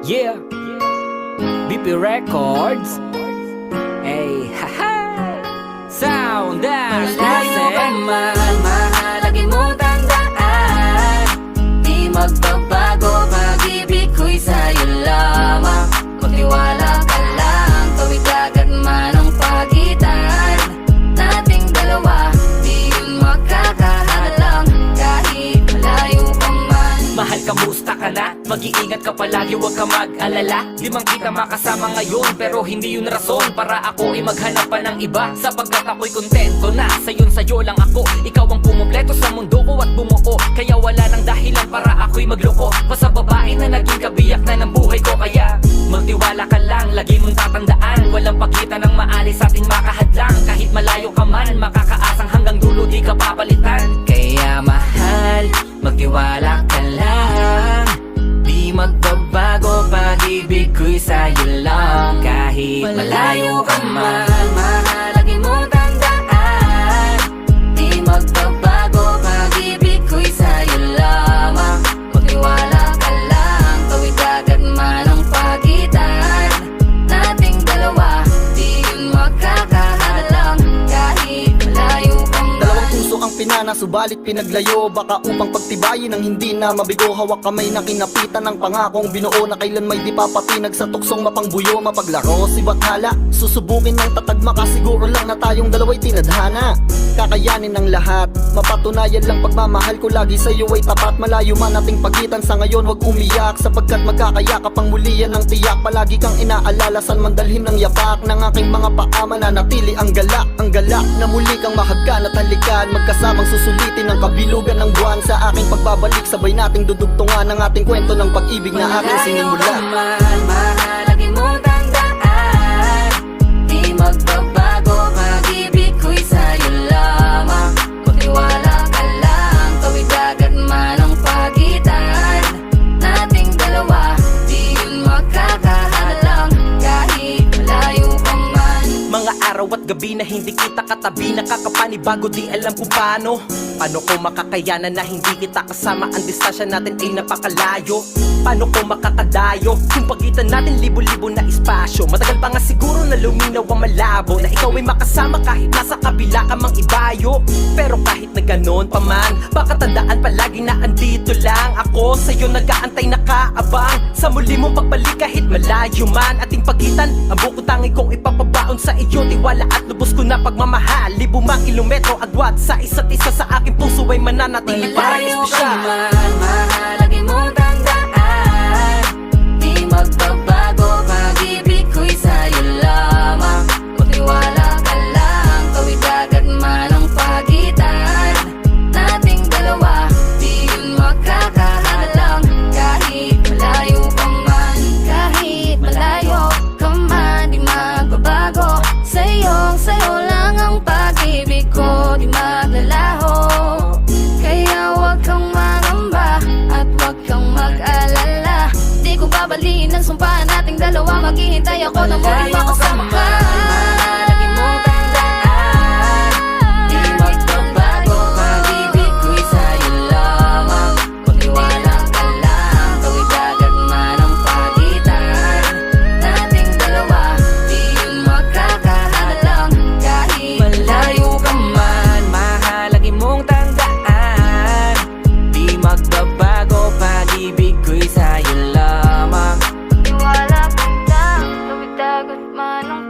Yeah, BP Records. Hey, haha. Sound Dash Malayo ka Music. man, mahalagi mo tandaan. Di magbabago, pag-ibig ko'y sa'yo lamang. Magtiwala ka lang, tawid agad man ang pagitan nating dalawa, di yun makakahalang kahit malayo ka man. Mahal, kamusta ka na? Mag-iingat ka palagi, huwag ka mag-alala. Di man kita makasama ngayon, pero hindi yun rason para ako ay maghanap pa ng iba. Sapagkat ako'y kontento na sa'yo lang ako. Ikaw ang pumumpleto sa mundo ko at bumuo. Kaya wala nang dahilan para ako'y magloko pa sa babae na naging kabiyak na ng buhay ko. Kaya magtiwala ka lang, lagi mong tatandaan, walang pakita ng maalis sa ating makahadlang. Kahit malayo ka man, makakaasang hanggang dulo di ka papalitan. Kaya mahal, magtiwala ka lang. Di magbabago, pag-ibig ko'y sa'yo lang. Kahit malayo ka man, mahalagi mo tandaan. Di magbabago, pag-ibig ko'y sa'yo lamang. Magtiwala ka lang, tawid agad man ang pagitan nating dalawa, di yun makakahalang kahit malayo ka man. Dalawang puso ang pinana, subalit pinaglayo. Baka upang pagtibayin ang hindi na mabigo. Hawak kamay na kinapitan ng pangakong binuo na kailan may di papatinag sa tuksong mapangbuyo. Mapaglaro si Bathala, susubukin ng tatag, makasiguro lang na tayong dalawa'y tinadhana. Kakayanin ng lahat, mapatunayan lang pagmamahal ko lagi sa'yo ay tapat. Malayo man ating pagitan sa ngayon, wag umiyak, sapagkat magkakayakap ang muli yan ng tiyak. Palagi kang inaalala, san man dalhin ng yapak ng aking mga paa, mananatili ang galak na muli kang mahagkan at halikan. Magkasamang susulitin ang kabilugan ng buwan. Sa aking pagbabalik, sabay nating dudugtungan ang ating kwento ng pag-ibig na aking sinimula. Malayo ka man, mahalagi mo tandaan. Di magbabago, pag-ibig ko'y sa'yo lamang. Magtiwala ka lang, tawid agad man ang pagitan nating dalawa, di yun makakahalang kahit malayo ka man. Mga araw at gabi na hindi kita katabi, nakakapanibago, di alam kung paano. Paano ko makakayanan na hindi kita kasama? Ang distansya natin ay napakalayo. Paano ko makakadayo kung pagitan natin libo-libo na espasyo? Matagal pa nga siguro na luminaw ang malabo, na ikaw ay makasama kahit nasa kabila ka mang ibayo. Pero kahit na ganon pa man, baka tandaan palagi na andito lang ako sa'yo, nag-aantay nakaabang sa muli mong pagbalik kahit malayo man ating pagitan. Ang buko tangi kong ipapabaon sa iyo, tiwala at lubos ko na pagmamahal. Libo mang kilometro agwat sa isa't isa, sa aking puso ay mananatili para Malayo ka espesyal. man, mahalagi mo tandaan. Di magbabago, pag-ibig ko'y sa'yo lamang. Magtiwala ka lang, tawid agad man ang pagitan nating dalawa, di yun makakahalang kahit malayo ka man. Kahit malayo ka man, di magbabago. Sa'yo lang ang pag-ibig ko, di maglalaho. Kaya wag kang mangamba at wag kang mag-alala. Di ko babaliin ang sumpa nating dalawa, maghihintay ako na muling makasama ka. Lagi mo tandaan, di magbabago, pag-ibig ko'y sa'yo lamang. Magtiwala ka lang, tawid agad man ang pagitan nating dalawa, di yun makakahalang kahit malayo ka man. Mahalagi mong tandaan, di magbabago, pag-ibig ko'y sa'yo lamang. Magtiwala ka lang, tawid agad man ang